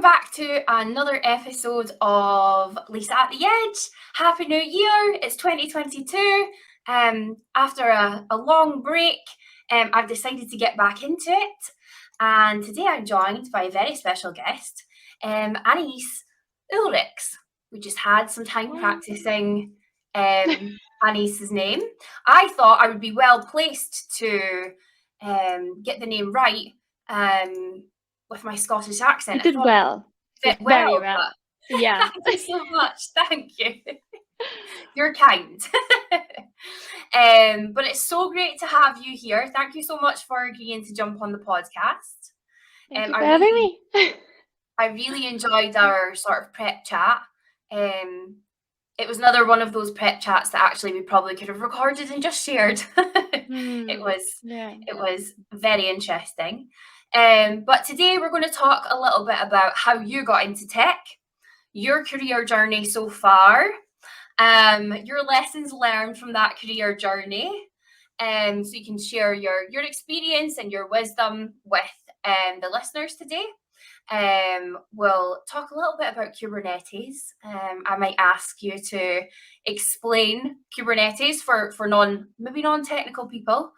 back to another episode of Lisa at the Edge. Happy New Year! It's 2022. After a long break, I've decided to get back into it. And today I'm joined by a very special guest, Anais Ulrichs. We just had some time practicing Anais's name. I thought I would be well placed to get the name right. With my Scottish accent. You did well. Fit Very well. well. Yeah. Thank you so much. Thank you. You're kind. But it's so great to have you here. Thank you so much for agreeing to jump on the podcast. Thank you for having me. I really enjoyed our sort of prep chat. It was another one of those prep chats that actually we probably could have recorded and just shared. It was very interesting. But today we're going to talk a little bit about how you got into tech, your career journey so far, your lessons learned from that career journey, so you can share your experience and your wisdom with the listeners today. We'll talk a little bit about Kubernetes. I might ask you to explain Kubernetes for maybe non-technical people.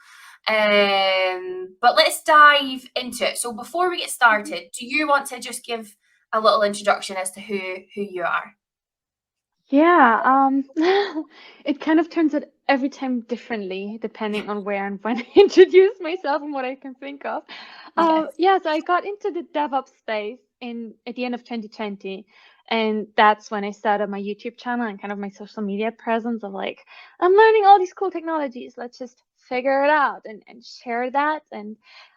But let's dive into it. So before we get started, do you want to just give a little introduction as to who you are? Yeah, it kind of turns out every time differently, depending on where and when I introduce myself and what I can think of. Yes. So I got into the DevOps space at the end of 2020. And that's when I started my YouTube channel and kind of my social media presence of like, I'm learning all these cool technologies. Let's just figure it out and share that. And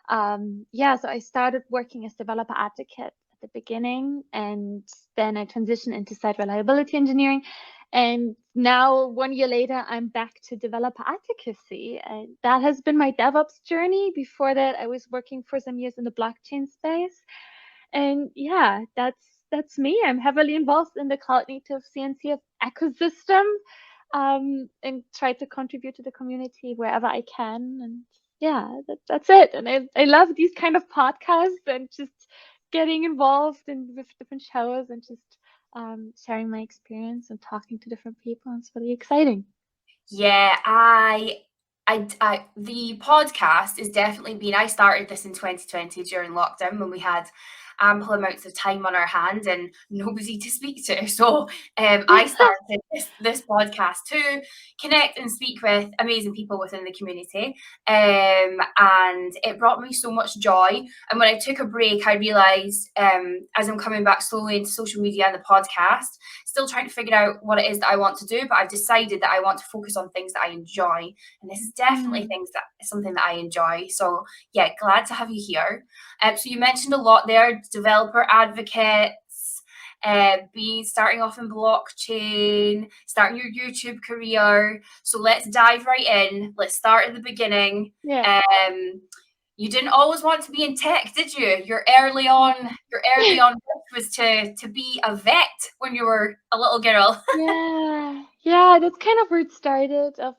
so I started working as developer advocate at the beginning, and then I transitioned into site reliability engineering. And now 1 year later, I'm back to developer advocacy. And that has been my DevOps journey. Before that, I was working for some years in the blockchain space. And yeah, that's me. I'm heavily involved in the cloud native CNCF ecosystem, and try to contribute to the community wherever I can. And yeah, that's it. And I love these kind of podcasts and just getting involved with different shows and just sharing my experience and talking to different people. It's really exciting. Yeah, the podcast is definitely been. I started this in 2020 during lockdown when we had ample amounts of time on our hands and nobody to speak to. So I started this podcast to connect and speak with amazing people within the community. And it brought me so much joy. And when I took a break, I realized as I'm coming back slowly into social media and the podcast, still trying to figure out what it is that I want to do, but I've decided that I want to focus on things that I enjoy. And this is definitely something that I enjoy. So yeah, glad to have you here. So you mentioned a lot there, developer advocates, starting off in blockchain, starting your YouTube career. So let's dive right in. Let's start at the beginning. Yeah. You didn't always want to be in tech, did you? Your early on was to be a vet when you were a little girl. Yeah, that's kind of where it started. Of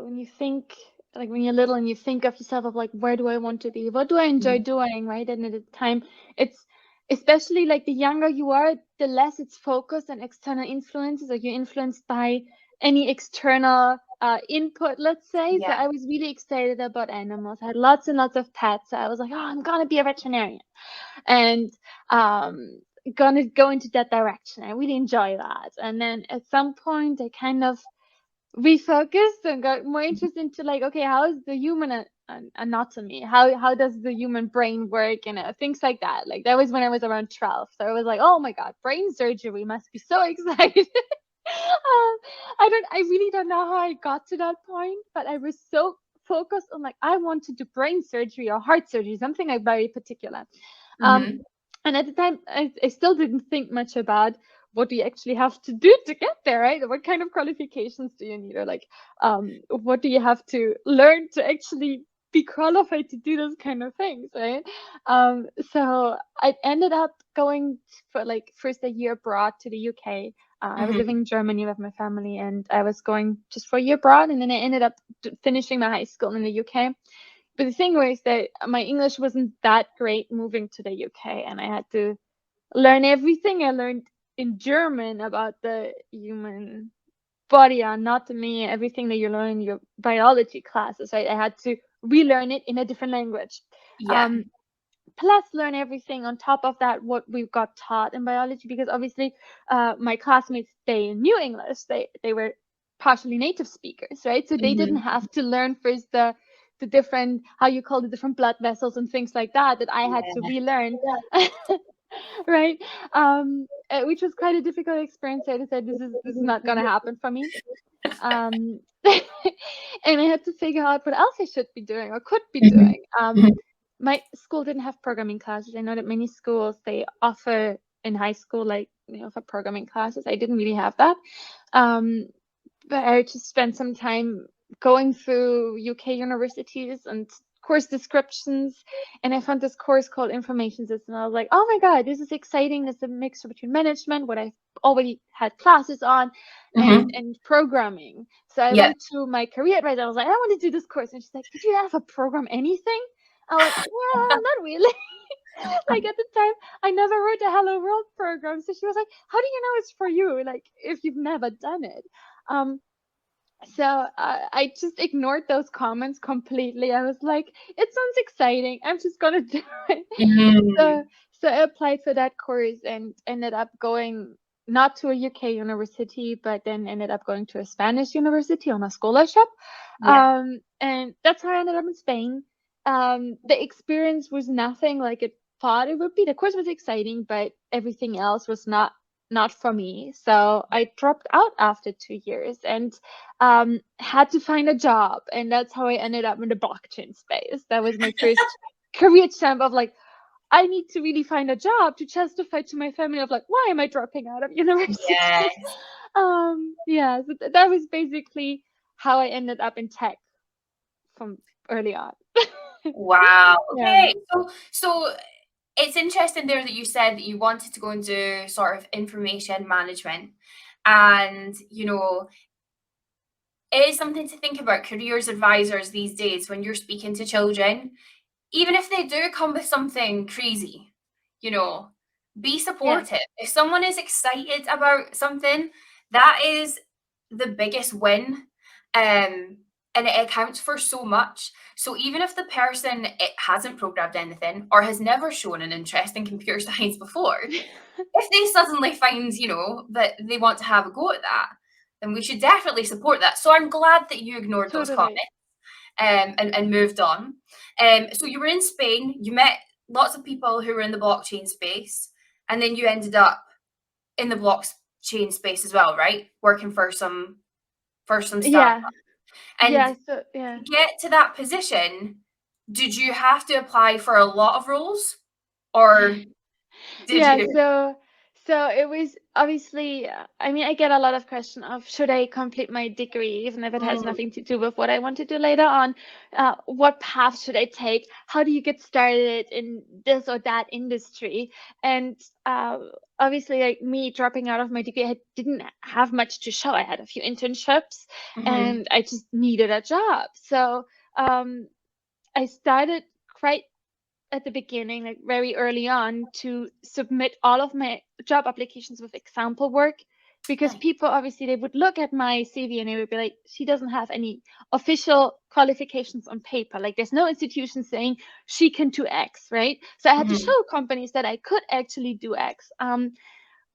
when you think, like when you're little and you think of yourself of like, where do I want to be? What do I enjoy doing, right? And at the time, it's especially like the younger you are, the less it's focused on external influences, or you're influenced by any external input, let's say. Yeah. So I was really excited about animals. I had lots and lots of pets. So I was like, oh, I'm gonna be a veterinarian, and gonna go into that direction. I really enjoy that. And then at some point, I kind of refocused and got more interested into like, okay, how is the human anatomy? How does the human brain work, and things like that. Like that was when I was around 12. So I was like, oh my god, brain surgery must be so exciting. I really don't know how I got to that point, but I was so focused on like, I want to do brain surgery or heart surgery, something like very particular. And at the time, I still didn't think much about what do you actually have to do to get there, right? What kind of qualifications do you need? Or like, what do you have to learn to actually be qualified to do those kind of things, right? So I ended up going for like first a year abroad to the UK. I was living in Germany with my family, and I was going just for a year abroad, and then I ended up finishing my high school in the UK. But the thing was that my English wasn't that great moving to the UK, and I had to learn everything I learned in German about the human body, anatomy, everything that you learn in your biology classes, right? I had to relearn it in a different language. Yeah. Plus learn everything on top of that what we got taught in biology, because obviously my classmates, they knew English, they were partially native speakers, right? So they didn't have to learn first the different, how you call the different blood vessels and things like that I had to relearn. Right. Which was quite a difficult experience. So I decided this is not gonna happen for me. um and I had to figure out what else I should be doing or could be Mhm. doing. My school didn't have programming classes. I know that many schools, they offer in high school, like they offer programming classes. I didn't really have that. But I just spent some time going through UK universities and course descriptions, and I found this course called Information System. I was like, oh my god, this is exciting. This is a mixture between management, what I've already had classes on, Mhm. and programming. So I Yeah. went to my career advisor. I was like, I want to do this course, and she's like, did you ever program anything? I'm like, well, not really. Like at the time, I never wrote a Hello World program. So she was like, how do you know it's for you? Like if you've never done it. Um, so I just ignored those comments completely. I was like, it sounds exciting. I'm just gonna do it. Mhm. So so I applied for that course and ended up going not to a UK university, but then ended up going to a Spanish university on a scholarship. Yeah. And that's how I ended up in Spain. The experience was nothing like it thought it would be. The course was exciting, but everything else was not for me. So I dropped out after 2 years and had to find a job. And that's how I ended up in the blockchain space. That was my first career jump of like, I need to really find a job to justify to my family of like, why am I dropping out of university? Yes. Yeah, so that was basically how I ended up in tech from early on. Wow. Yeah. Okay. So it's interesting there that you said that you wanted to go and do sort of information management. And, it is something to think about careers advisors these days when you're speaking to children. Even if they do come with something crazy, you know, be Yeah. supportive. If someone is excited about something, that is the biggest win. And it accounts for so much. So even if the person it hasn't programmed anything or has never shown an interest in computer science before, if they suddenly find, that they want to have a go at that, then we should definitely support that. So I'm glad that you ignored those comments Totally. and moved on. So you were in Spain, you met lots of people who were in the blockchain space, and then you ended up in the blockchain space as well, right? Working for some startup. Yeah. And Yeah. So yeah. to get to that position, did you have to apply for a lot of roles, or did Yeah, you? so it was obviously, I mean, I get a lot of question of should I complete my degree even if it has Mm, nothing to do with what I want to do later on? What path should I take? How do you get started in this or that industry? And uh, obviously, like me dropping out of my degree, I didn't have much to show. I had a few internships, mhm, and I just needed a job. So I started quite at the beginning, like very early on, to submit all of my job applications with example work, because nice. people obviously they would look at my CV and they would be like, she doesn't have any official qualifications on paper. Like there's no institution saying she can do X, right? So I had to Mhm, show companies that I could actually do X.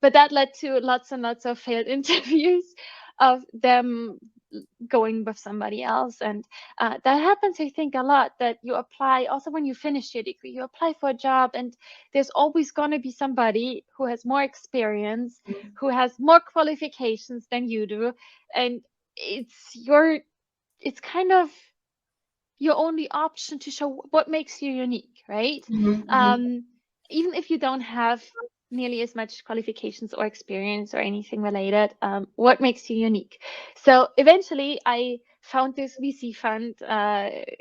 But that led to lots and lots of failed interviews of them going with somebody else. And that happens, I think, a lot, that you apply also when you finish your degree, you apply for a job and there's always going to be somebody who has more experience, mhm, who has more qualifications than you do. And it's kind of your only option to show what makes you unique, right? mhm, mhm. Um, Even if you don't have nearly as much qualifications or experience or anything related, what makes you unique? So eventually, I found this VC fund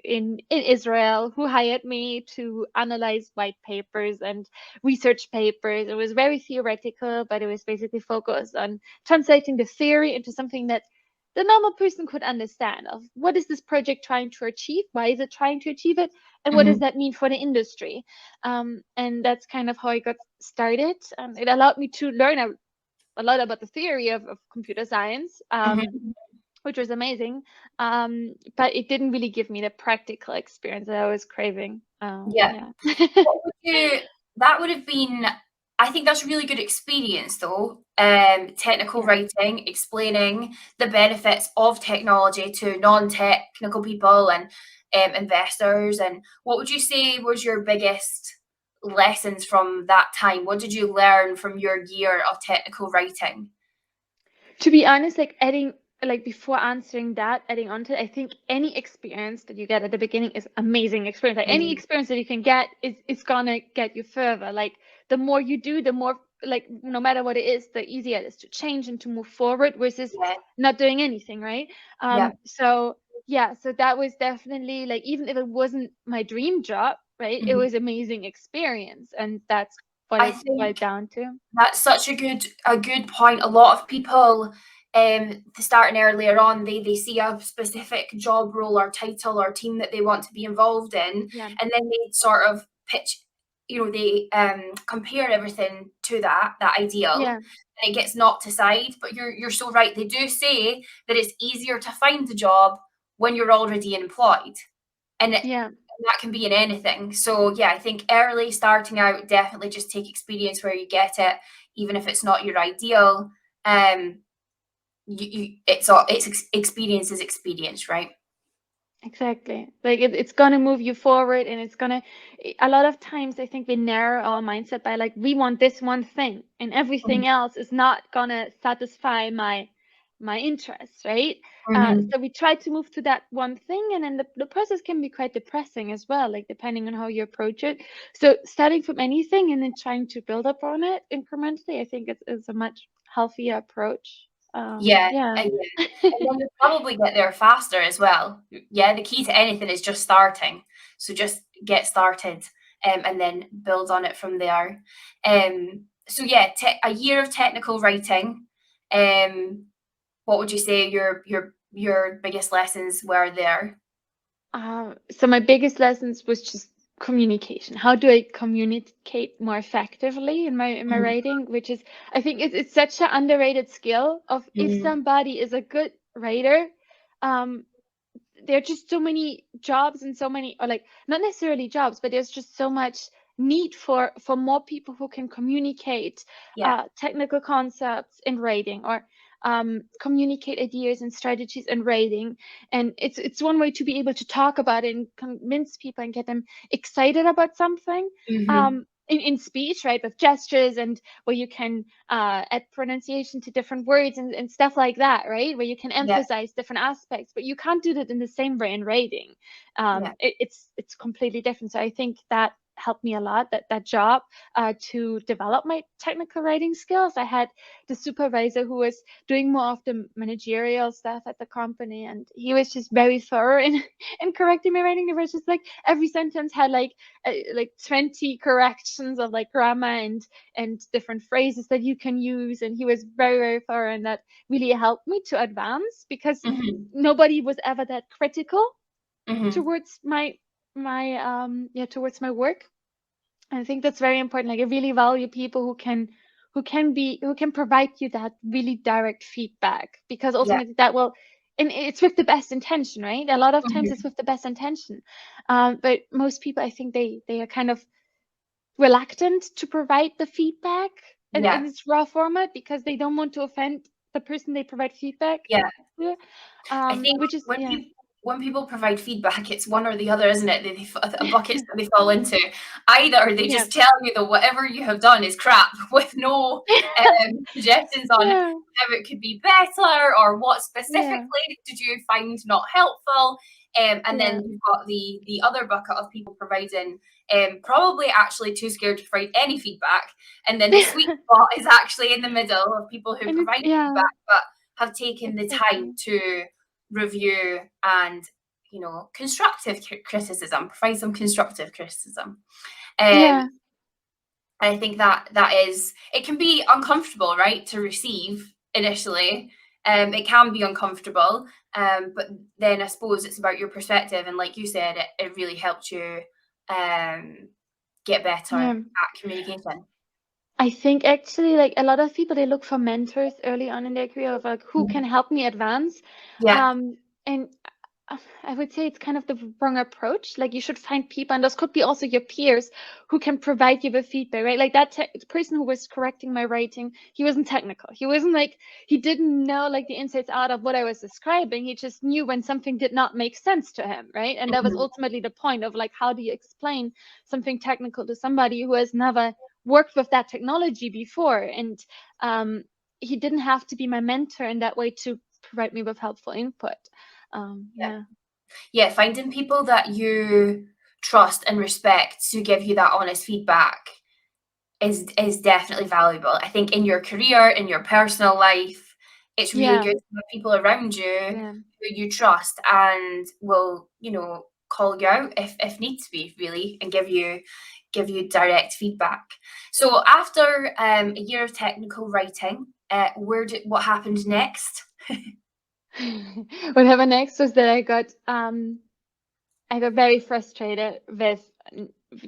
in Israel who hired me to analyze white papers and research papers. It was very theoretical, but it was basically focused on translating the theory into something that the normal person could understand of what is this project trying to achieve, why is it trying to achieve it, and what does that mean for the industry. And that's kind of how I got started. It allowed me to learn a lot about the theory of computer science, which was amazing, but it didn't really give me the practical experience that I was craving. That would have been, I think that's a really good experience though, technical writing, explaining the benefits of technology to non-technical people and investors. And what would you say was your biggest lessons from that time? What did you learn from your year of technical writing? To be honest, before answering that, adding on to it, I think any experience that you get at the beginning is amazing experience. Like any experience that you can get is gonna get you further. Like the more you do, the more, like, no matter what it is, the easier it is to change and to move forward versus not doing anything, right? So that was definitely, like, even if it wasn't my dream job, right, it was amazing experience, and that's what it's boiled down to. That's such a good point. A lot of people starting earlier on, they see a specific job role or title or team that they want to be involved in, and then they sort of pitch, they compare everything to that ideal, and it gets knocked aside. But you're so right. They do say that it's easier to find a job when you're already employed, and that can be in anything. So I think early starting out, definitely just take experience where you get it, even if it's not your ideal. It's experience is experience, right? Exactly. Like it's gonna move you forward, and it's gonna, a lot of times I think we narrow our mindset by, like, we want this one thing and everything else is not gonna satisfy my interests, right? So we try to move to that one thing, and then the process can be quite depressing as well, like depending on how you approach it. So starting from anything and then trying to build up on it incrementally, I think it's a much healthier approach. And then you'll probably get there faster as well. The key to anything is just starting. So just get started, and then build on it from there. So a year of technical writing. What would you say your biggest lessons were there? So my biggest lessons was just communication. How do I communicate more effectively in my writing? Which is, I think it's such an underrated skill of, if somebody is a good writer, there are just so many jobs and so many, or like not necessarily jobs, but there's just so much need for more people who can communicate technical concepts in writing, or communicate ideas and strategies in writing. And it's one way to be able to talk about it and convince people and get them excited about something. In speech, right, with gestures, and where you can add pronunciation to different words and stuff like that, right, where you can emphasize different aspects, but you can't do that in the same way in writing. It's completely different. So I think that helped me a lot, that job, to develop my technical writing skills. I had the supervisor who was doing more of the managerial stuff at the company, and he was just very thorough in correcting my writing. There was just, like, every sentence had like 20 corrections of, like, grammar and different phrases that you can use, and he was very, very thorough, and that really helped me to advance, because nobody was ever that critical towards my towards my work. I think that's very important. Like, I really value people who can provide you that really direct feedback, because ultimately that will, and it's with the best intention, right? A lot of times it's with the best intention, but most people, I think they are kind of reluctant to provide the feedback in its raw format, because they don't want to offend the person they provide feedback to. I think which is when people provide feedback, it's one or the other, isn't it? A buckets that they fall into. Either they just tell you that whatever you have done is crap, with no suggestions on how it could be better, or what specifically did you find not helpful. And then you've got the other bucket of people providing probably actually too scared to provide any feedback. And then the sweet spot is actually in the middle of people who provide feedback but have taken the time to review and constructive criticism, provide some constructive criticism. And I think that is, it can be uncomfortable, right, to receive initially, It can be uncomfortable, but then I suppose it's about your perspective, and like you said, it really helped you get better at communication. I think actually, like, a lot of people, they look for mentors early on in their career of like, who can help me advance. Yeah. And I would say it's kind of the wrong approach. Like, you should find people, and those could be also your peers, who can provide you with feedback, right? Like that person who was correcting my writing, he wasn't technical. He wasn't like, he didn't know like the insides out of what I was describing. He just knew when something did not make sense to him, right? And that was ultimately the point of like, how do you explain something technical to somebody who has never worked with that technology before? And he didn't have to be my mentor in that way to provide me with helpful input. Yeah, finding people that you trust and respect to give you that honest feedback is definitely valuable. I think in your career, in your personal life, it's really good to have people around you who you trust and will, call you out if need to be, really, and give you direct feedback. So after a year of technical writing, what happened next? What happened next was that I got very frustrated with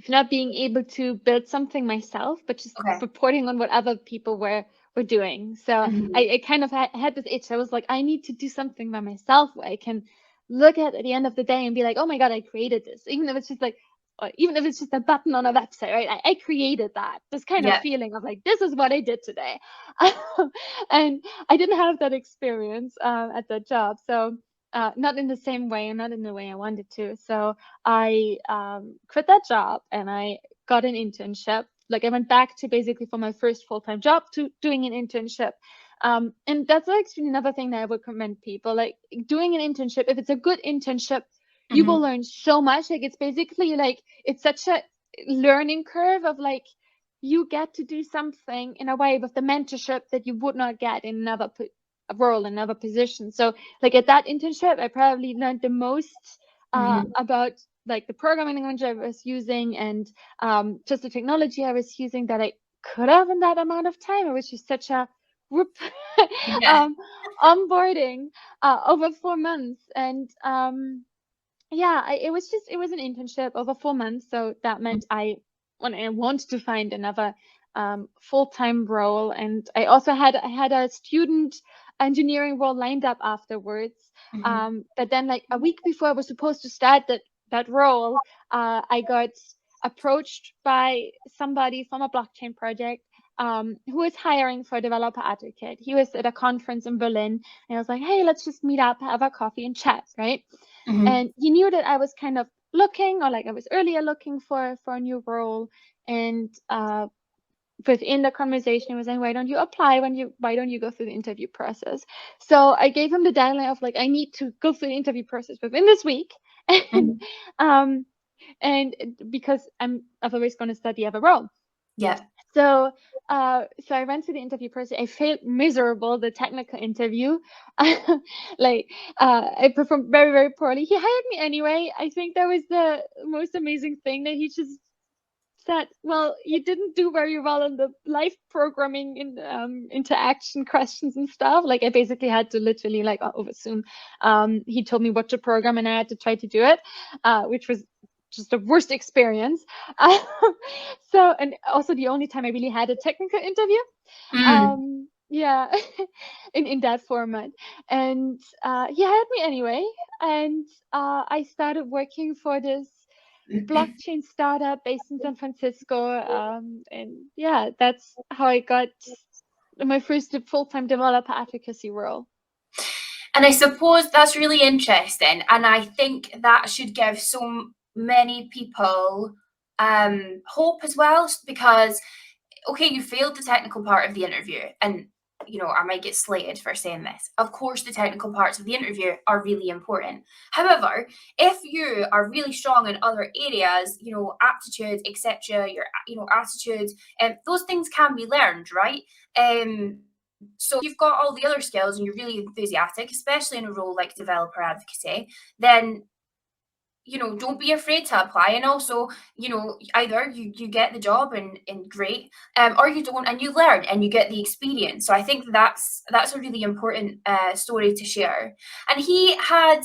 not being able to build something myself, but just reporting on what other people were doing. So I kind of had this itch. I was like, I need to do something by myself where I can look at the end of the day and be like, oh my God, I created this. Even if it's just like, or even if it's just a button on a website, right? I created that. This kind of feeling of like, this is what I did today. And I didn't have that experience at that job. So not in the same way, and not in the way I wanted to. So I quit that job and I got an internship. Like, I went back to basically for my first full-time job to doing an internship. And that's actually another thing that I would recommend people, like doing an internship. If it's a good internship, you will learn so much. Like, it's basically like, it's such a learning curve of like, you get to do something in a way with the mentorship that you would not get in another role, another position. So like at that internship, I probably learned the most about like the programming language I was using and just the technology I was using that I could have in that amount of time. It was just such a whoop onboarding over 4 months. And it was an internship over 4 months. So that meant I wanted to find another full-time role. And I also had a student engineering role lined up afterwards. But then like a week before I was supposed to start that role, I got approached by somebody from a blockchain project who was hiring for a developer advocate. He was at a conference in Berlin, and I was like, hey, let's just meet up, have a coffee and chat, right? And he knew that I was kind of looking, or like I was earlier looking for a new role. And within the conversation, he was saying, why don't you apply? Why don't you go through the interview process? So I gave him the deadline of like, I need to go through the interview process within this week. And because I'm otherwise going to start the other role. Yeah. So I went through the interview process. I failed miserable the technical interview. I performed very, very poorly. He hired me anyway. I think that was the most amazing thing, that he just said, well, you didn't do very well in the live programming in interaction questions and stuff. Like, I basically had to literally, like, over Zoom, he told me what to program and I had to try to do it, which was just the worst experience. And also the only time I really had a technical interview. In that format. And he hired me anyway. And I started working for this blockchain startup based in San Francisco. And that's how I got my first full-time developer advocacy role. And I suppose that's really interesting. And I think that should give so many people hope as well, because, okay, you failed the technical part of the interview, and I might get slated for saying this. Of course, the technical parts of the interview are really important. However, if you are really strong in other areas, aptitudes, etc., your attitudes, and those things can be learned, right? So if you've got all the other skills and you're really enthusiastic, especially in a role like developer advocacy, then don't be afraid to apply. And also, either you get the job and great, or you don't and you learn and you get the experience. So I think that's a really important story to share. And he had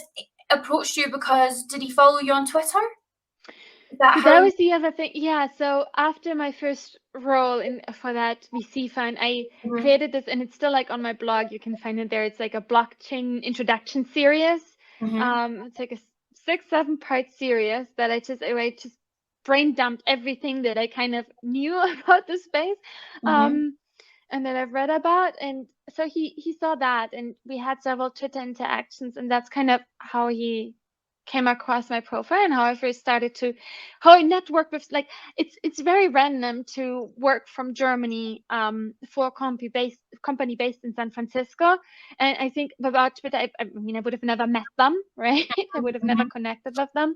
approached you because, did he follow you on Twitter? So that was the other thing. Yeah. So after my first role for that VC fund, I created this, and it's still like on my blog. You can find it there. It's like a blockchain introduction series. It's like a 6-7 part series that I just brain dumped everything that I kind of knew about the space, and that I've read about. And so he saw that, and we had several Twitter interactions, and that's kind of how he came across my profile and how I first started how I network with, like, it's very random to work from Germany for a company based in San Francisco. And I think without Twitter, I mean, I would have never met them, right? I would have never connected with them.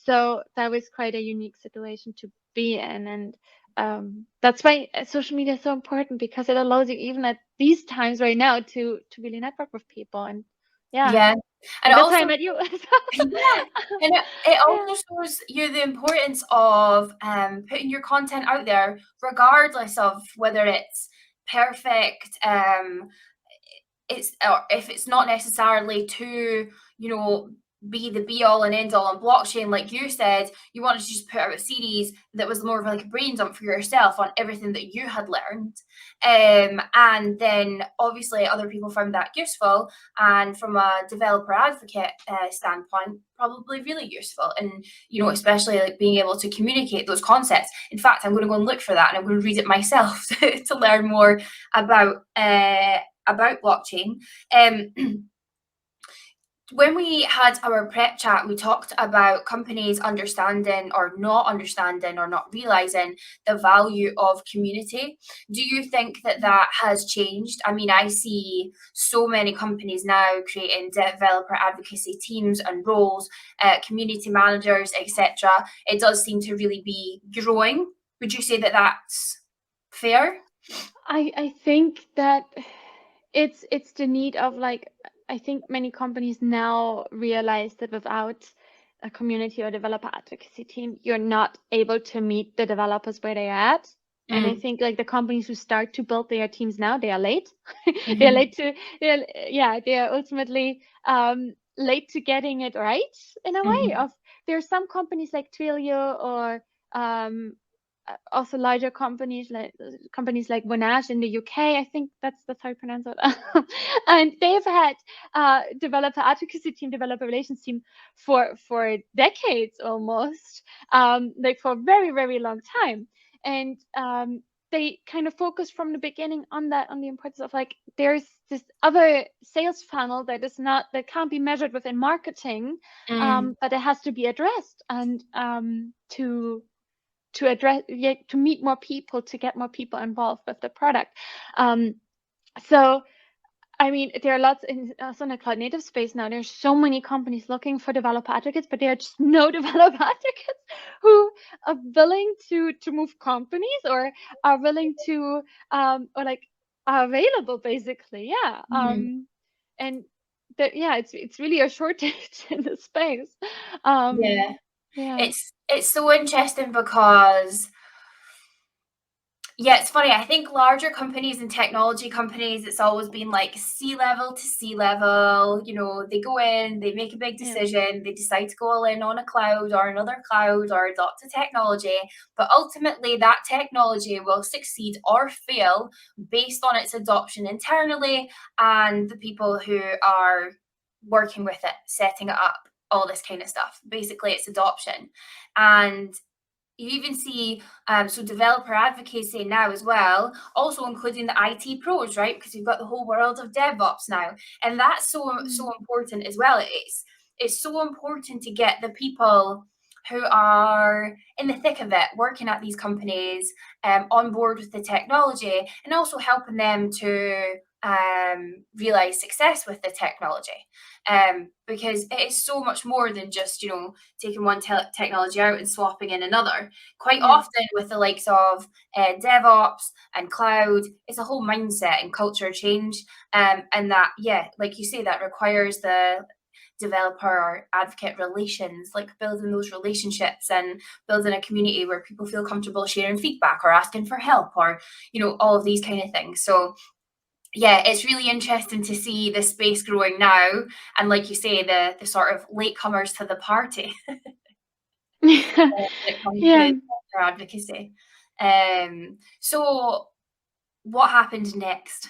So that was quite a unique situation to be in. And that's why social media is so important, because it allows you, even at these times right now, to really network with people. And yeah. And that's how I met you. Yeah, and it also shows you the importance of putting your content out there, regardless of whether it's perfect. Or if it's not necessarily to be the be all and end all on blockchain. Like you said, you wanted to just put out a series that was more of like a brain dump for yourself on everything that you had learned. And then obviously other people found that useful, and from a developer advocate standpoint, probably really useful. And especially like being able to communicate those concepts. In fact, I'm going to go and look for that, and I'm going to read it myself to learn more about blockchain. When we had our prep chat, we talked about companies understanding or not realizing the value of community. Do you think that has changed? I mean, I see so many companies now creating developer advocacy teams and roles, community managers, etc. It does seem to really be growing. Would you say that that's fair? I think that it's the need of, like, I think many companies now realize that without a community or developer advocacy team, you're not able to meet the developers where they're at. And I think like the companies who start to build their teams now, they are late. They're late they are ultimately late to getting it right, in a way. There are some companies like Twilio, or also larger companies like Vonage in the UK. I think that's how you pronounce it. And they've had developer advocacy team, developer relations team for decades almost, like for a very, very long time. And they kind of focus from the beginning on the importance of, like, there's this other sales funnel that can't be measured within marketing, but it has to be addressed, and to address, to meet more people, to get more people involved with the product. So I mean, there are lots in the cloud native space now. There's so many companies looking for developer advocates, but there are just no developer advocates who are willing to move companies, or are willing to or like are available, basically. And it's really a shortage in the space. It's so interesting because it's funny. I think larger companies and technology companies, it's always been like C-level to C-level. They go in, they make a big decision, they decide to go all in on a cloud or another cloud, or adopt a technology. But ultimately, that technology will succeed or fail based on its adoption internally and the people who are working with it, setting it up, all this kind of stuff. Basically, it's adoption. And you even see so developer advocacy now as well, also including the IT pros, right? Because you've got the whole world of DevOps now, and that's so important as well. It's so important to get the people who are in the thick of it, working at these companies, on board with the technology, and also helping them to realize success with the technology, because it is so much more than just taking one technology out and swapping in another. Quite often with the likes of DevOps and cloud, it's a whole mindset and culture change, and that, like you say, that requires the developer or advocate relations, like building those relationships and building a community where people feel comfortable sharing feedback or asking for help, or, you know, all of these kind of things. So yeah, it's really interesting to see the space growing now, and like you say, the sort of latecomers to the party when it comes Yeah. to advocacy. So what happened next?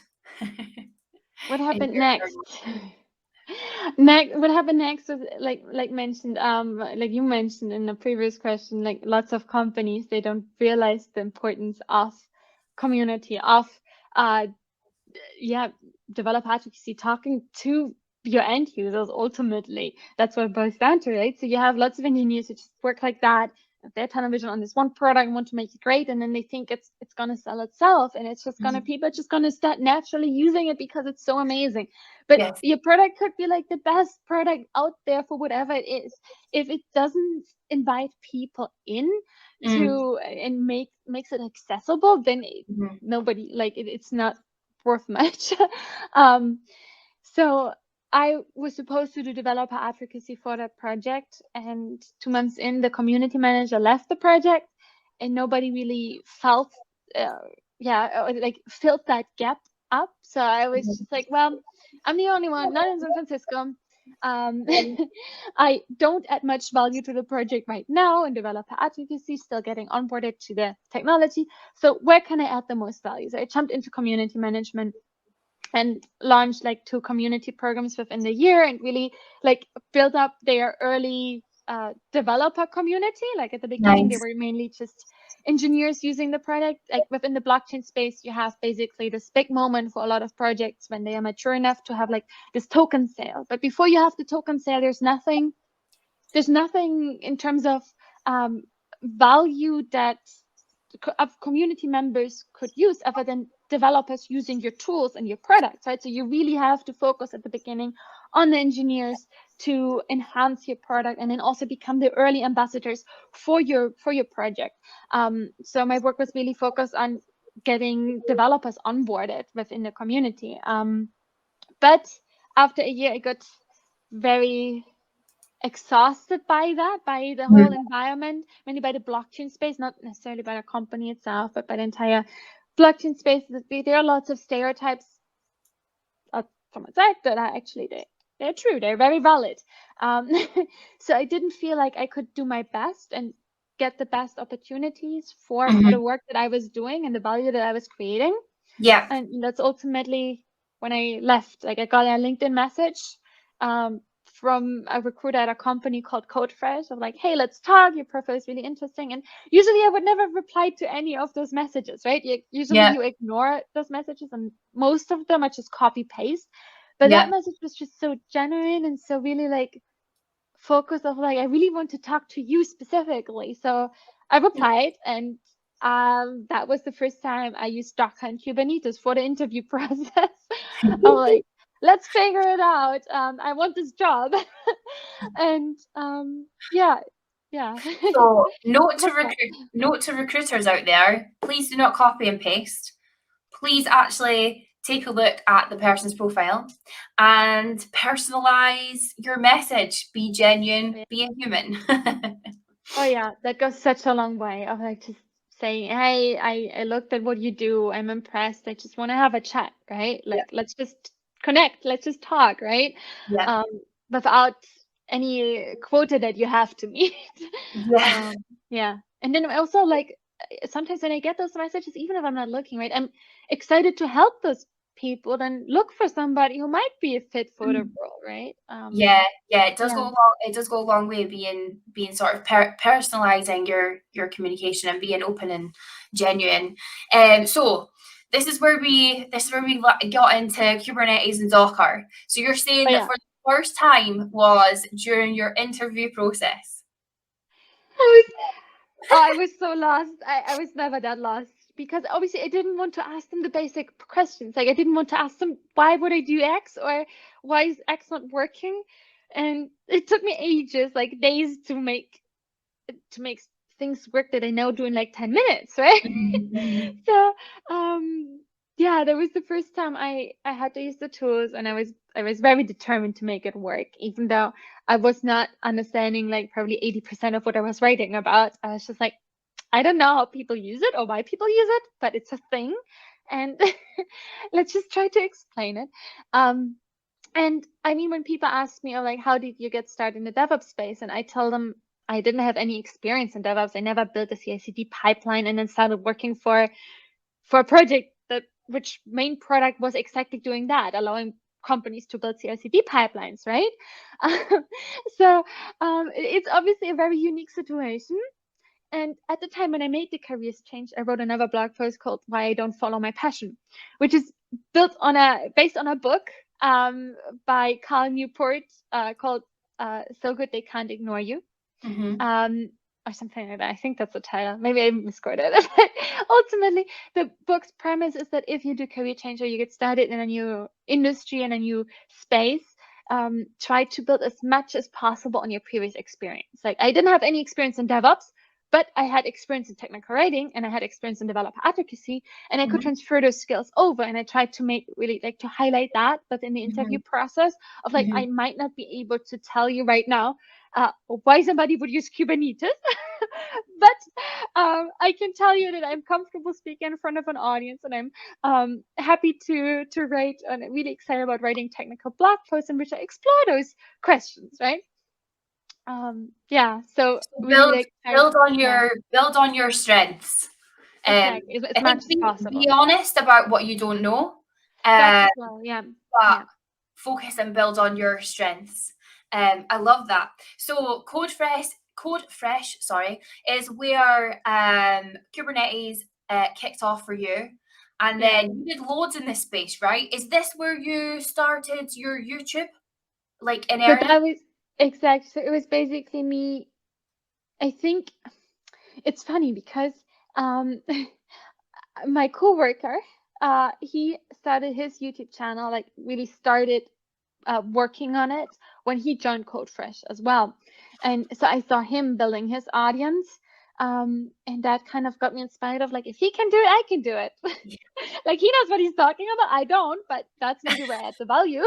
What In happened your next? journey? What happened next was like mentioned, like you mentioned in the previous question, like lots of companies, they don't realize the importance of community, of develop advocacy, talking to your end users. Ultimately, that's what it boils down to, right? So you have lots of engineers who just work like that. Their television on this one product and want to make it great, and then they think it's gonna sell itself, and it's just gonna people are just gonna start naturally using it because it's so amazing. But Yes. your product could be like the best product out there for whatever it is. If it doesn't invite people in to and makes it accessible, then nobody, like it's not worth much. So I was supposed to do developer advocacy for that project, and 2 months in, the community manager left the project, and nobody really felt, filled that gap up. So I was just like, well, I'm the only one, not in San Francisco. I don't add much value to the project right now in developer advocacy, still getting onboarded to the technology. So where can I add the most value? So I jumped into community management and launched like 2 community programs within the year, and really like built up their early developer community. Like at the beginning, they were mainly just engineers using the product. Like within the blockchain space, you have basically this big moment for a lot of projects when they are mature enough to have like this token sale. But before you have the token sale, there's nothing in terms of value that community members could use other than developers using your tools and your products, right? So you really have to focus at the beginning on the engineers to enhance your product, and then also become the early ambassadors for your project. So my work was really focused on getting developers onboarded within the community. But after a year, I got very exhausted by the whole environment, mainly by the blockchain space, not necessarily by the company itself, but by the entire blockchain space. There are lots of stereotypes from my side that are actually they're true, they're very valid. So I didn't feel like I could do my best and get the best opportunities for the work that I was doing and the value that I was creating. Yeah. And that's ultimately when I left. Like I got a LinkedIn message from a recruiter at a company called CodeFresh of like, hey, let's talk. Your profile is really interesting. And usually I would never reply to any of those messages, right? Usually you ignore those messages, and most of them are just copy paste. But that message was just so genuine and so really like focused of like, I really want to talk to you specifically. So I replied, and that was the first time I used Docker and Kubernetes for the interview process. I'm like, let's figure it out. I want this job. And yeah. So note to recruiters out there, please do not copy and paste. Please actually take a look at the person's profile and personalize your message. Be genuine, be a human. Oh yeah, that goes such a long way of like just saying, hey, I looked at what you do. I'm impressed. I just want to have a chat, right? Like, let's just connect. Let's just talk, right? Without any quota that you have to meet. And then also like sometimes when I get those messages, even if I'm not looking, right, I'm excited to help those people, then look for somebody who might be a fit for the role, right? It does go a long way being sort of personalizing your communication and being open and genuine. So this is where we got into Kubernetes and Docker. So you're saying that for the first time was during your interview process. I was so lost. I was never that lost, because obviously I didn't want to ask them the basic questions. Like I didn't want to ask them, why would I do X, or why is X not working? And it took me ages, like days to make things work that I now do in like 10 minutes, right? So yeah, that was the first time I had to use the tools, and I was very determined to make it work, even though I was not understanding like probably 80% of what I was writing about. I was just like, I don't know how people use it or why people use it, but it's a thing, and let's just try to explain it. And I mean, when people ask me, oh, like, how did you get started in the DevOps space? And I tell them I didn't have any experience in DevOps. I never built a CI/CD pipeline and then started working for a project which main product was exactly doing that, allowing companies to build CI/CD pipelines, right? So it's obviously a very unique situation. And at the time when I made the careers change, I wrote another blog post called "Why I Don't Follow My Passion," which is based on a book by Cal Newport called "So Good They Can't Ignore You." Or something like that. I think that's the title. Maybe I misquoted it. Ultimately, the book's premise is that if you do career change or you get started in a new industry and a new space, try to build as much as possible on your previous experience. Like, I didn't have any experience in DevOps, but I had experience in technical writing and I had experience in developer advocacy, and I could transfer those skills over. And I tried to make really like to highlight that, but in the interview process of like, I might not be able to tell you right now why somebody would use Kubernetes, but I can tell you that I'm comfortable speaking in front of an audience, and I'm happy to write, and I'm really excited about writing technical blog posts in which I explore those questions, right? Yeah, so really build on your strengths. Exactly, as I much think as possible. be honest about what you don't know. That as well, yeah. But focus and build on your strengths. I love that. So Code Fresh, is where Kubernetes kicked off for you. And then you did loads in this space, right? Is this where you started your YouTube? Like in So earnest? that was exactly. So it was basically me. I think it's funny because my coworker, he started his YouTube channel, like really started working on it when he joined CodeFresh as well. And so I saw him building his audience. And that kind of got me inspired of like, if he can do it, I can do it. Like, he knows what he's talking about. I don't, but that's maybe where I add the value.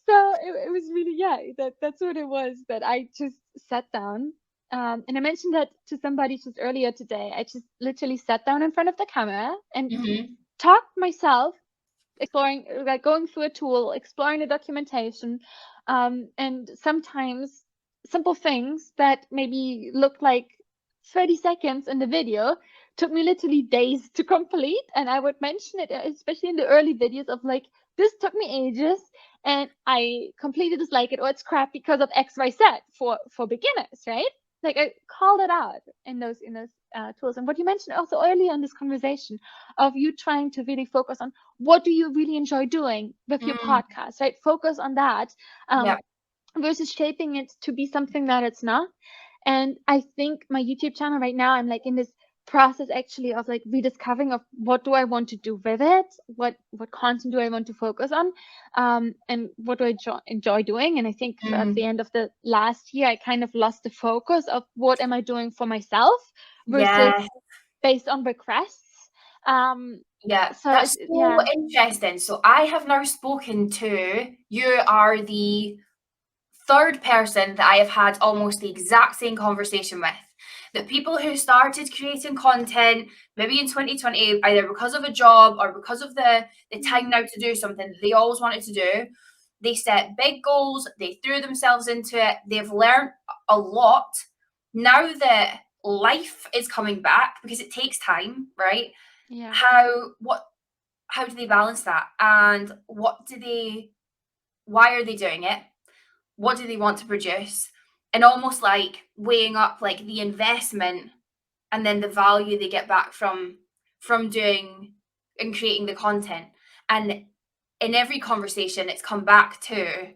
So it was really, that's what it was, that I just sat down. And I mentioned that to somebody just earlier today. I just literally sat down in front of the camera and talked myself, exploring, like going through a tool, exploring the documentation, and sometimes simple things that maybe look like 30 seconds in the video took me literally days to complete. And I would mention it, especially in the early videos, of like, this took me ages and I completed this like it, or it's crap because of XYZ for beginners, right? Like, I called it out in those tools. And what you mentioned also earlier in this conversation of you trying to really focus on what do you really enjoy doing with your podcast, right? Focus on that versus shaping it to be something that it's not. And I think my YouTube channel right now, I'm like in this process actually of like rediscovering of what do I want to do with it, what content do I want to focus on, and what do I enjoy doing. And I think at the end of the last year, I kind of lost the focus of what am I doing for myself versus based on requests. So that's so interesting. So I have now spoken to, you are the third person that I have had almost the exact same conversation with. That people who started creating content maybe in 2020, either because of a job or because of the time now to do something that they always wanted to do, they set big goals, they threw themselves into it, they've learned a lot. Now that life is coming back, because it takes time, right? How do they balance that? And why are they doing it? What do they want to produce? And almost like weighing up like the investment and then the value they get back from doing and creating the content. And in every conversation, it's come back to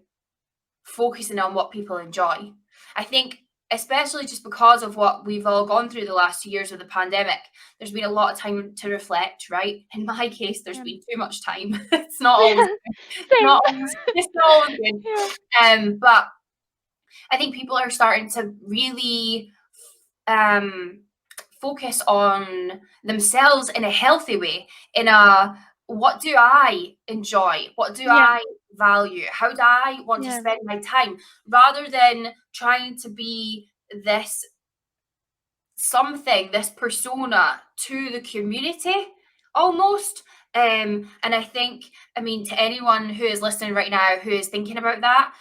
focusing on what people enjoy. I think, especially just because of what we've all gone through the last 2 years of the pandemic, there's been a lot of time to reflect, right? In my case, there's been too much time. It's not always good. But I think people are starting to really focus on themselves in a healthy way, in a what do I enjoy? What do I value? How do I want to spend my time? Rather than trying to be this something, this persona to the community almost. And I think, I mean, to anyone who is listening right now who is thinking about that,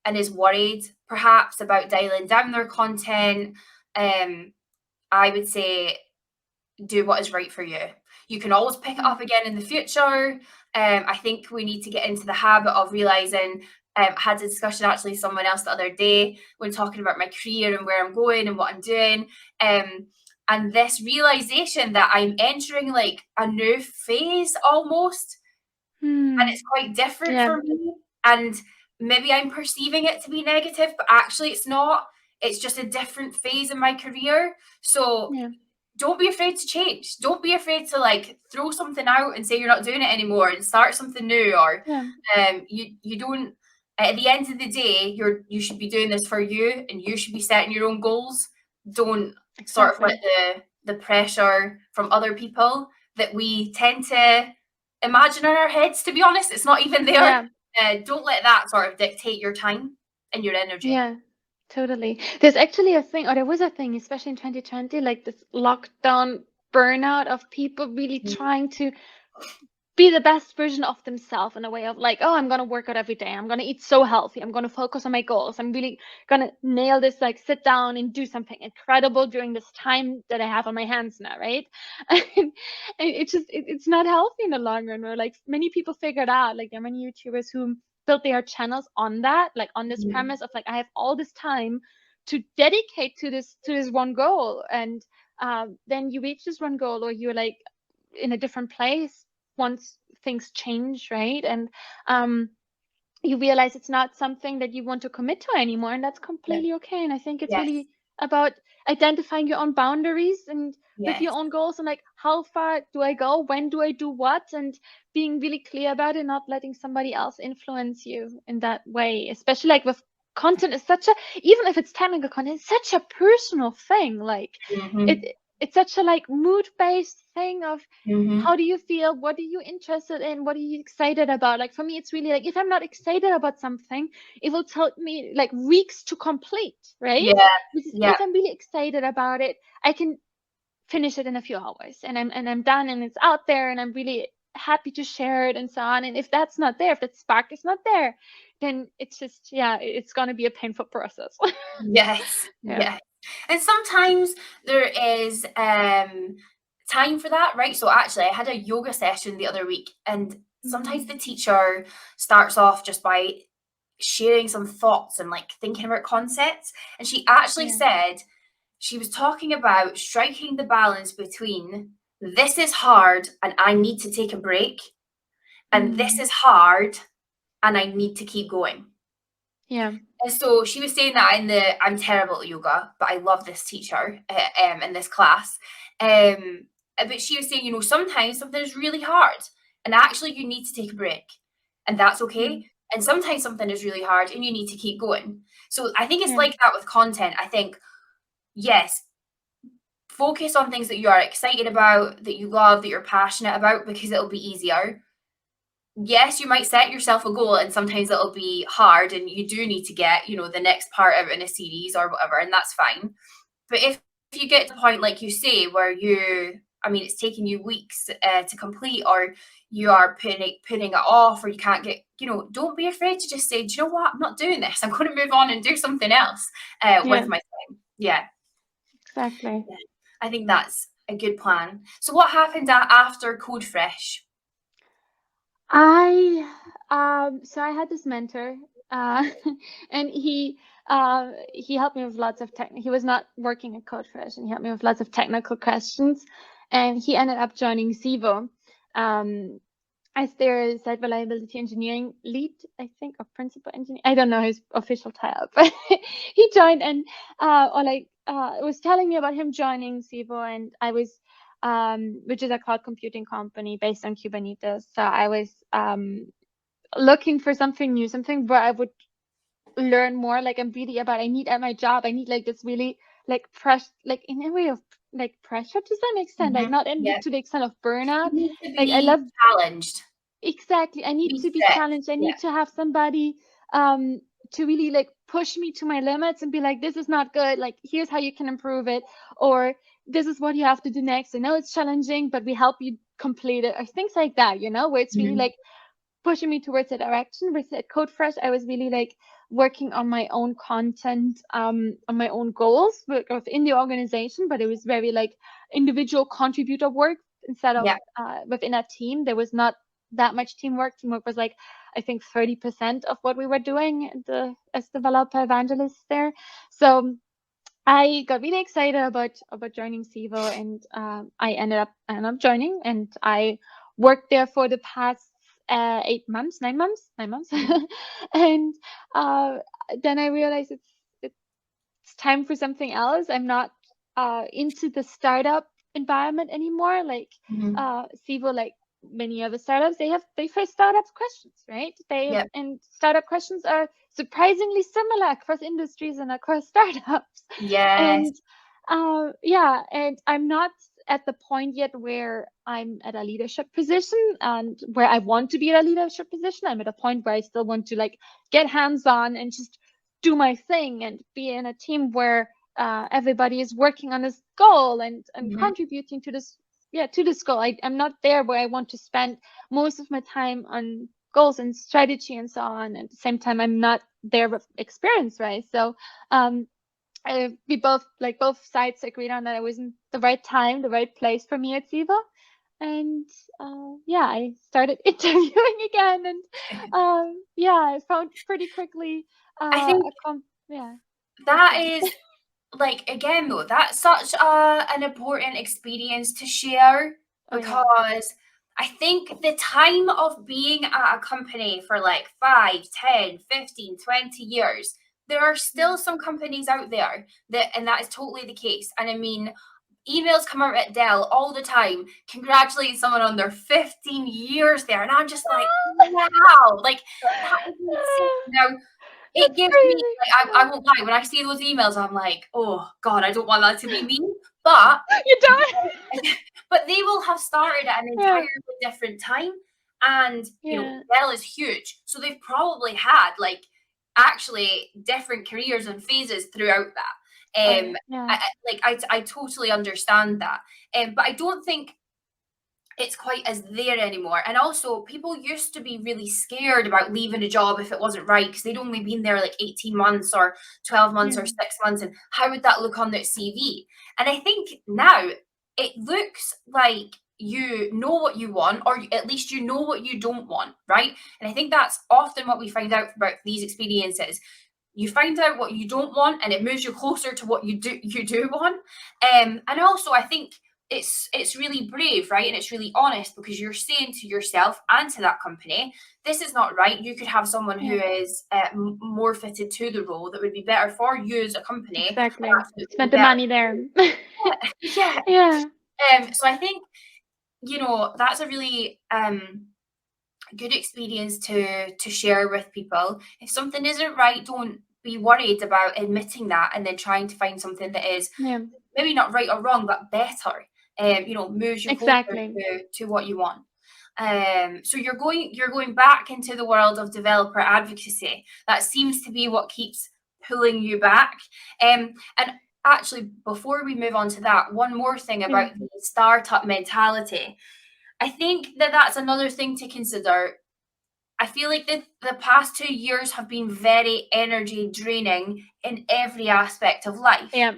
and is worried perhaps about dialing down their content, I would say do what is right for you. You can always pick it up again in the future. I think we need to get into the habit of realizing, I had a discussion actually with someone else the other day when talking about my career and where I'm going and what I'm doing. And this realization that I'm entering like a new phase almost, and it's quite different for me. And maybe I'm perceiving it to be negative, but actually it's not. It's just a different phase in my career. So don't be afraid to change. Don't be afraid to like throw something out and say you're not doing it anymore and start something new. Or you don't. At the end of the day, you should be doing this for you, and you should be setting your own goals. Don't sort of let the pressure from other people that we tend to imagine in our heads. To be honest, it's not even there. Don't let that sort of dictate your time and your energy. Yeah. Totally. There's actually a thing, or there was a thing, especially in 2020, like this lockdown burnout of people really trying to be the best version of themselves in a way of like, oh, I'm going to work out every day. I'm going to eat so healthy. I'm going to focus on my goals. I'm really going to nail this, like sit down and do something incredible during this time that I have on my hands now, right? And it's just, it's not healthy in the long run. Or like many people figured out, like there are many YouTubers who built their channels on that, like on this premise of like, I have all this time to dedicate to this one goal. And then you reach this one goal, or you're like in a different place once things change, right? And you realize it's not something that you want to commit to anymore, and that's completely okay. And I think it's really about identifying your own boundaries and with your own goals, and like, how far do I go, when do I do what, and being really clear about it, not letting somebody else influence you in that way. Especially like with content, is such a, even if it's technical content, it's such a personal thing. Like it's such a like mood-based thing of how do you feel, what are you interested in, what are you excited about. Like for me, it's really like, if I'm not excited about something, it will take me like weeks to complete, right? If I'm really excited about it, I can finish it in a few hours, and I'm done, and it's out there, and I'm really happy to share it and so on. And if that's not there, if that spark is not there, then it's just it's going to be a painful process. Yes. And sometimes there is time for that, right? So actually I had a yoga session the other week, and sometimes the teacher starts off just by sharing some thoughts and like thinking about concepts, and she actually said she was talking about striking the balance between this is hard and I need to take a break, and this is hard and I need to keep going. And so she was saying that I'm terrible at yoga, but I love this teacher in this class. But she was saying, sometimes something is really hard and actually you need to take a break, and that's okay. And sometimes something is really hard and you need to keep going. So I think it's like that with content. I think, yes, focus on things that you are excited about, that you love, that you're passionate about, because it'll be easier. Yes, you might set yourself a goal and sometimes it'll be hard and you do need to get, the next part out in a series or whatever, and that's fine. But if you get to the point, like you say, where it's taking you weeks to complete, or you are putting it off, or you can't get, don't be afraid to just say, do you know what? I'm not doing this. I'm going to move on and do something else with my time. Yeah. Exactly. Yeah. I think that's a good plan. So what happened after Code Fresh? I had this mentor, and he helped me with lots of he was not working at Code Fresh, and he helped me with lots of technical questions, and he ended up joining Sivo as their site reliability engineering lead, I think, or principal engineer. I don't know his official title, but he joined, and was telling me about him joining Sivo, and I was which is a cloud computing company based on Kubernetes. So I was looking for something new, something where I would learn more. Like I need at my job, I need like this really like in a way of like pressure to some extent, like not Yeah. to the extent of burnout. You need to Like I be love challenged. exactly. I need Be to be stretched. challenged. I Yeah. need to have somebody to really like push me to my limits and be like, this is not good. Like here's how you can improve it, or this is what you have to do next. I know it's challenging, but we help you complete it, or things like that, where it's really like pushing me towards a direction. With at Code Fresh, I was really like working on my own content, on my own goals within the organization, but it was very like individual contributor work instead of Yeah. within a team. There was not that much teamwork. Teamwork was like, I think 30% of what we were doing as developer evangelists there. So I got really excited about joining Sivo, and I ended up joining, and I worked there for the past 9 months, and uh, then I realized it's time for something else. I'm not into the startup environment anymore. Like Sivo, like many other startups, they face startup questions, right? Yeah. And startup questions are surprisingly similar across industries and across startups. Yes. And yeah, and I'm not at the point yet where I'm at a leadership position and where I want to be at a leadership position. I'm at a point where I still want to like get hands on and just do my thing and be in a team where everybody is working on this goal and contributing to this goal. I'm not there where I want to spend most of my time on goals and strategy and so on. At the same time, I'm not there with experience, right? So we both sides agreed on that it wasn't the right time, the right place for me at Siva. And yeah, I started interviewing again, and yeah, I found pretty quickly I think yeah. that is like, again though, that's such an important experience to share, Oh yeah. because I think the time of being at a company for like 5, 10, 15, 20 years, there are still some companies out there and that is totally the case. And I mean, emails come out at Dell all the time congratulating someone on their 15 years there, and I'm just like, wow, like that is insane. Now it That's gives me, crazy. like, I won't lie, when I see those emails, I'm like, oh God, I don't want that to be me. But You don't. but they will have started at an Yeah. entirely different time. And Yeah. Dell is huge. So they've probably had like actually different careers and phases throughout that. Oh yeah. I totally understand that. But I don't think it's quite as there anymore. And also, people used to be really scared about leaving a job if it wasn't right, because they'd only been there like 18 months or 12 months or 6 months. And how would that look on their CV? And I think now it looks like you know what you want, or at least you know what you don't want, right? And I think that's often what we find out about these experiences. You find out what you don't want, and it moves you closer to what you do want. And also, I think it's really brave, right? And it's really honest, because you're saying to yourself and to that company, this is not right. You could have someone who is more fitted to the role, that would be better for you as a company. Exactly. Spend the money there. Yeah. Yeah. So I think that's a really good experience to share with people. If something isn't right, don't be worried about admitting that, and then trying to find something that is maybe not right or wrong, but better. Moves you closer to what you want. So you're going back into the world of developer advocacy. That seems to be what keeps pulling you back. And actually, before we move on to that, one more thing about the startup mentality. I think that's another thing to consider. I feel like the past 2 years have been very energy draining in every aspect of life. Yeah.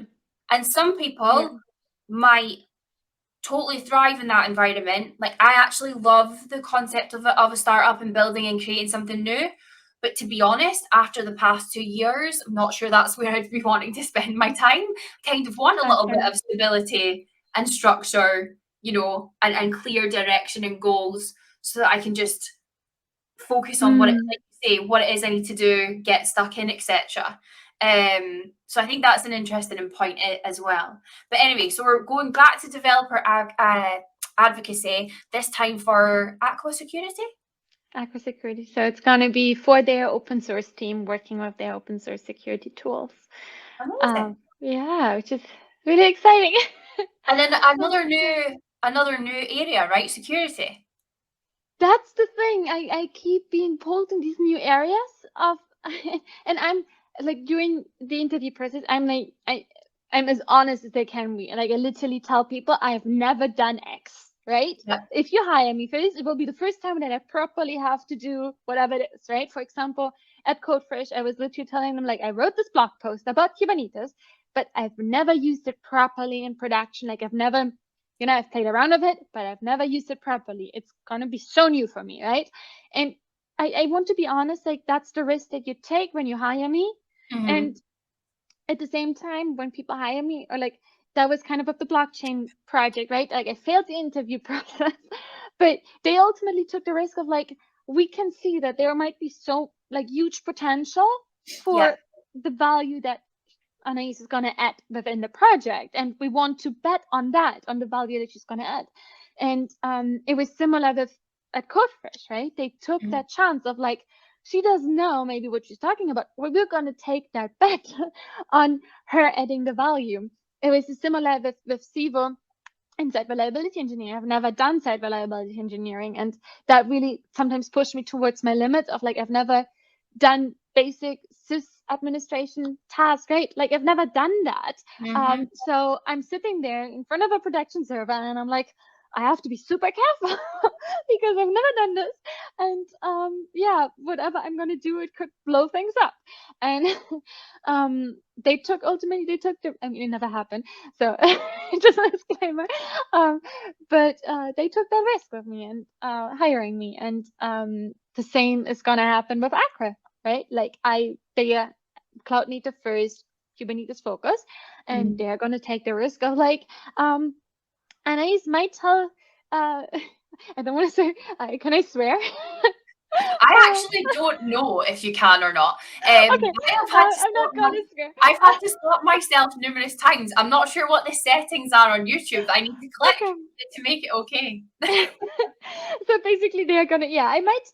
And some people might totally thrive in that environment. Like, I actually love the concept of a startup and building and creating something new. But to be honest, after the past 2 years, I'm not sure that's where I'd be wanting to spend my time. Kind of want a little bit of stability and structure, and clear direction and goals, so that I can just focus on what it is I need to do, get stuck in, etc. So I think that's an interesting point as well. But anyway, so we're going back to developer advocacy, this time for Aqua Security. Aqua Security. So it's going to be for their open source team, working with their open source security tools. Amazing. Yeah, which is really exciting. And then another new area, right? Security. That's the thing. I keep being pulled in these new areas of, and I'm like during the interview process, I'm as honest as I can be. Like I literally tell people I've never done X, right? Yeah. If you hire me for this, it will be the first time that I properly have to do whatever it is, right? For example, at CodeFresh, I was literally telling them like I wrote this blog post about Kubernetes, but I've never used it properly in production. Like I've never, I've played around with it, but I've never used it properly. It's gonna be so new for me, right? And I want to be honest, like that's the risk that you take when you hire me. Mm-hmm. And at the same time, when people hire me, or like that was kind of the blockchain project, right? Like I failed the interview process, but they ultimately took the risk of like, we can see that there might be so like huge potential for the value that Anaïs is going to add within the project, and we want to bet on that, on the value that she's going to add. And it was similar with at CodeFresh, right? They took that chance of like, she doesn't know maybe what she's talking about. Well, we're going to take that bet on her adding the value. It was similar with Sivo in site reliability engineering. I've never done site reliability engineering, and that really sometimes pushed me towards my limits of like, I've never done basic sys administration tasks, right? Like I've never done that. So I'm sitting there in front of a production server and I'm like, I have to be super careful because I've never done this. And yeah, whatever I'm gonna do, it could blow things up. And ultimately they took the, I mean, it never happened. So just a disclaimer. But they took that risk with me and hiring me. And the same is gonna happen with Aqua, right? Like they are cloud native first, Kubernetes focus, and they're gonna take the risk of like, Anais might tell, I don't want to say, can I swear? I actually don't know if you can or not. Okay, I'm not gonna swear. I've had to stop myself numerous times. I'm not sure what the settings are on YouTube that I need to click to make it okay. So basically they're gonna, I might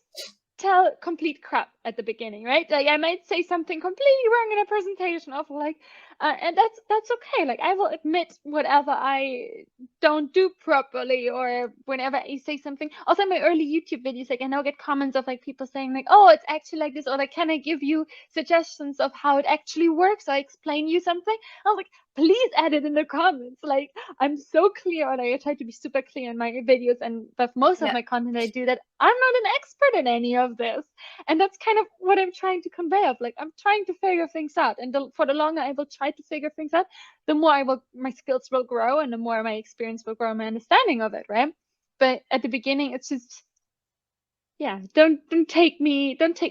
tell complete crap at the beginning, right? Like I might say something completely wrong in a presentation of like, and that's okay. Like I will admit whatever I don't do properly, or whenever I say something. Also, in my early YouTube videos, like I now get comments of like people saying like, "Oh, it's actually like this," or like, "Can I give you suggestions of how it actually works? Or explain you something?" I was like, "Please add it in the comments." Like I'm so clear, and I try to be super clear in my videos, and with most of my content, I do that. I'm not an expert in any of this, and that's kind of what I'm trying to convey. Of like, I'm trying to figure things out, and for the longer I will try to figure things out, the more my skills will grow, and the more my experience will grow, my understanding of it, right? But at the beginning, it's just, don't take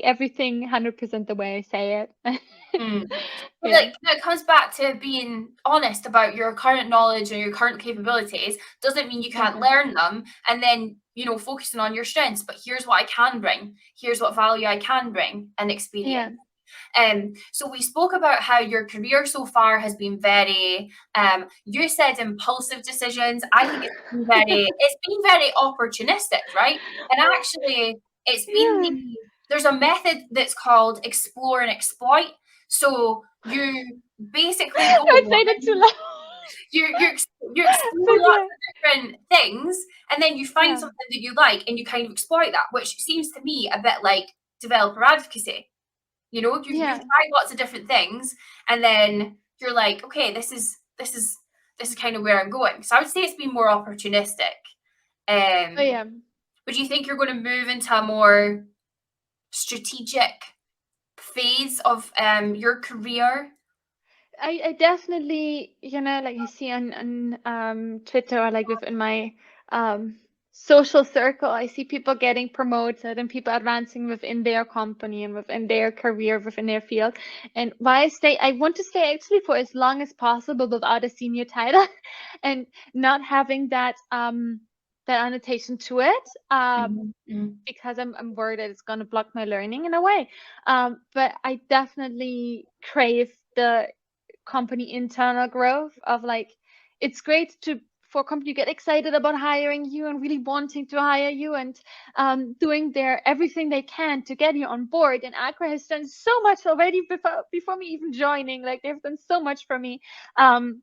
everything 100% the way I say it. But like, it comes back to being honest about your current knowledge and your current capabilities. Doesn't mean you can't learn them, and then focusing on your strengths. But here's what I can bring. Here's what value I can bring and experience. So we spoke about how your career so far has been very, you said impulsive decisions. I think it's been very opportunistic, right? And actually, it's been there's a method that's called explore and exploit. So you basically go. Don't say that too loud. You explore lots of different things, and then you find something that you like, and you kind of exploit that, which seems to me a bit like developer advocacy. You try lots of different things, and then you're like, okay, this is kind of where I'm going. So I would say it's been more opportunistic. But do you think you're going to move into a more strategic phase of your career? I definitely, like you see on Twitter, or like within my social circle, I see people getting promoted and people advancing within their company and within their career, within their field. And why I want to stay actually for as long as possible without a senior title and not having that annotation to it, because I'm worried that it's going to block my learning in a way. But I definitely crave the company internal growth of like, it's great to for a company to get excited about hiring you and really wanting to hire you and doing everything they can to get you on board. And Aqua has done so much already before me even joining. Like, they've done so much for me. And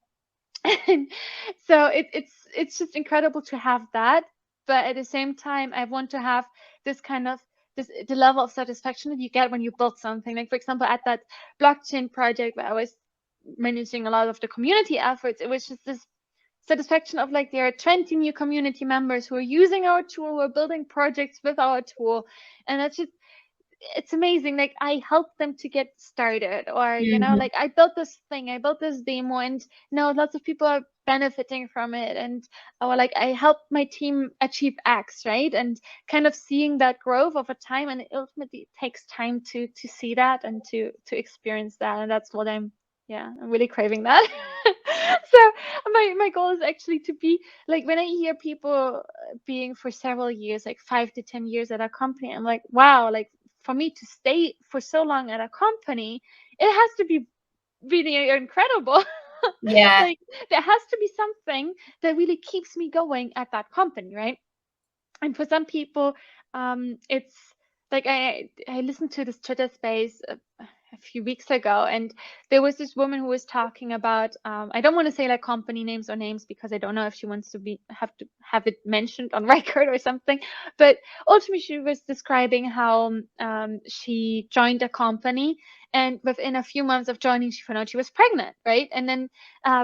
so it's just incredible to have that. But at the same time, I want to have this kind of the level of satisfaction that you get when you build something. Like, for example, at that blockchain project where I was managing a lot of the community efforts, it was just this satisfaction of like, there are 20 new community members who are using our tool, who are building projects with our tool. And that's just, it's amazing. Like, I helped them to get started, or you know, like, I built this thing, I built this demo, and now lots of people are benefiting from it, and or like, I helped my team achieve X, right? And kind of seeing that growth over time, and ultimately it takes time to see that and to experience that, and that's what I'm really craving that. So my goal is actually to be like, when I hear people being for several years, like 5 to 10 years at a company, I'm like, wow, like, for me to stay for so long at a company, it has to be really incredible. Yeah. Like, there has to be something that really keeps me going at that company, right? And for some people, it's like, I listened to this Twitter space a few weeks ago, and there was this woman who was talking about, I don't want to say like company names or names, because I don't know if she wants to have it mentioned on record or something, but ultimately she was describing how she joined a company, and within a few months of joining, she found out she was pregnant, right? And then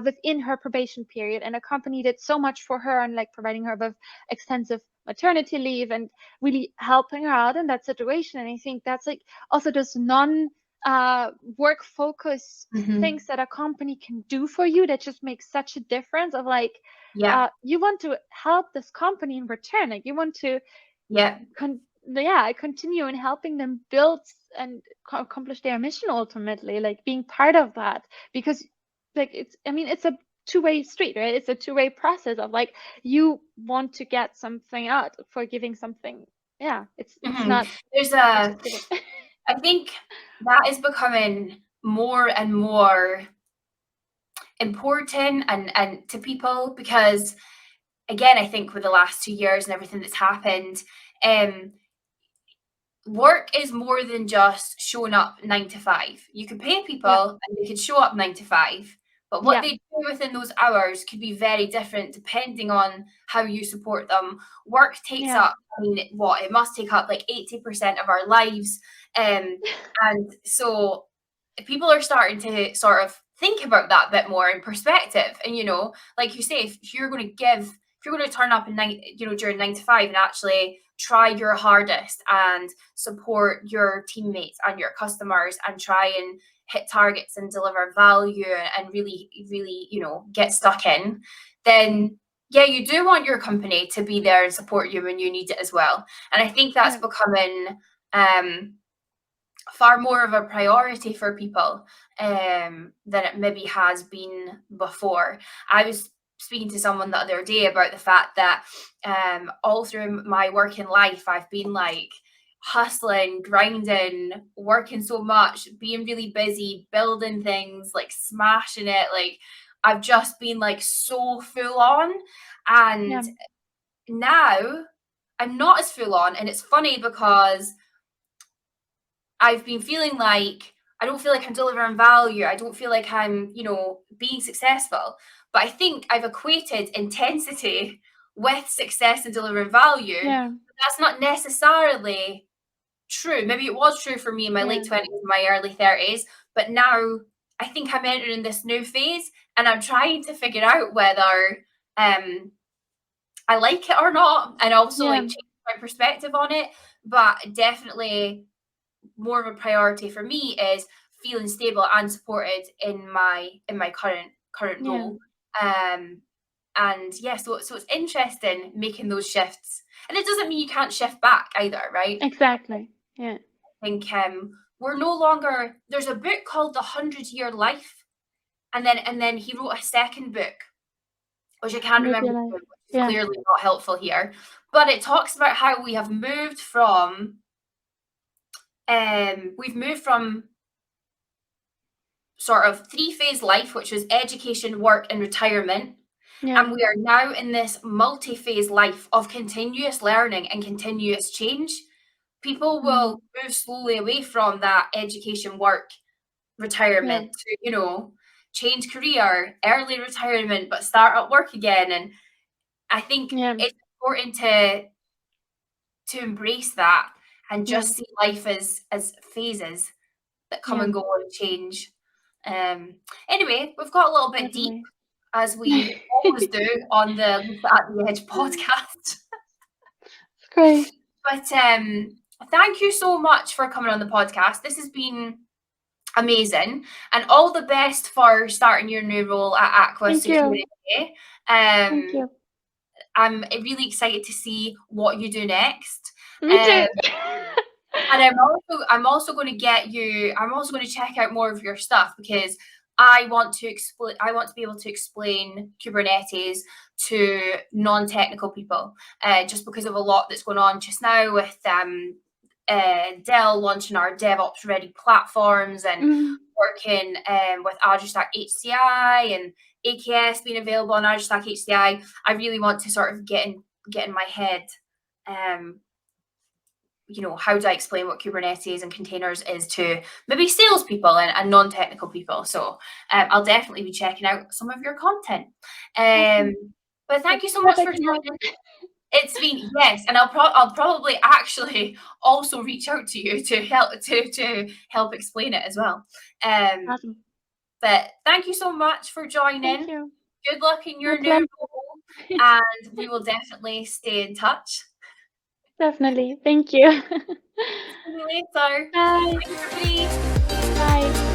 within her probation period, and a company did so much for her, and like providing her with extensive maternity leave and really helping her out in that situation. And I think that's like also those work focus things that a company can do for you that just makes such a difference, of like, you want to help this company in return, like, you want to continue in helping them build and accomplish their mission, ultimately, like being part of that, because like, it's a two-way street, right? It's a two-way process of like, you want to get something out for giving something. It's not there's I think that is becoming more and more important and to people, because again, I think with the last 2 years and everything that's happened, work is more than just showing up 9 to 5. You can pay people and they can show up 9 to 5, but what they do within those hours could be very different depending on how you support them. Work takes up, it must take up like 80% of our lives. And so people are starting to sort of think about that a bit more in perspective. And, you know, like you say, if you're going to turn up during 9 to 5 and actually try your hardest and support your teammates and your customers and try and hit targets and deliver value and really, really, get stuck in, then you do want your company to be there and support you when you need it as well. And I think that's becoming far more of a priority for people than it maybe has been before. I was speaking to someone the other day about the fact that all through my working life, I've been like hustling, grinding, working so much, being really busy, building things, like smashing it. Like, I've just been like so full on. And now I'm not as full on. And it's funny because I've been feeling like I don't feel like I'm delivering value. I don't feel like I'm, being successful. But I think I've equated intensity with success and delivering value. Yeah. But that's not necessarily true. Maybe it was true for me in my late 20s, my early 30s. But now I think I'm entering this new phase, and I'm trying to figure out whether I like it or not, and also like change my perspective on it. But definitely more of a priority for me is feeling stable and supported in my current role. So it's interesting making those shifts, and it doesn't mean you can't shift back either, right? Exactly. I think we're no longer, there's a book called The 100-Year Life, and then he wrote a second book which I can't remember, which is clearly not helpful here, but it talks about how we have moved from sort of 3-phase life, which was education, work, and retirement. And we are now in this multi-phase life of continuous learning and continuous change. People will move slowly away from that education, work, retirement to, change career, early retirement, but start at work again. And I think it's important to embrace that and just see life as phases that come and go and change. Anyway, we've got a little bit deep, as we always do on the At the Edge podcast. It's great. But thank you so much for coming on the podcast. This has been amazing, and all the best for starting your new role at Aqua Security. Thank you. I'm really excited to see what you do next. Me too. And I'm also going to get you. I'm also going to check out more of your stuff, because I want to be able to explain Kubernetes to non-technical people, just because of a lot that's going on just now with Dell launching our DevOps ready platforms and working with Azure Stack HCI and AKS being available on Azure Stack HCI. I really want to sort of get in my head, how do I explain what Kubernetes and containers is to maybe salespeople and non-technical people. So I'll definitely be checking out some of your content. But thank you so much for joining. It's been, yes, and I'll probably actually also reach out to you to help explain it as well. Awesome. But thank you so much for joining. Thank you. Good luck in your new role, and we will definitely stay in touch. Definitely. Thank you. See you later. Bye. Bye. Bye.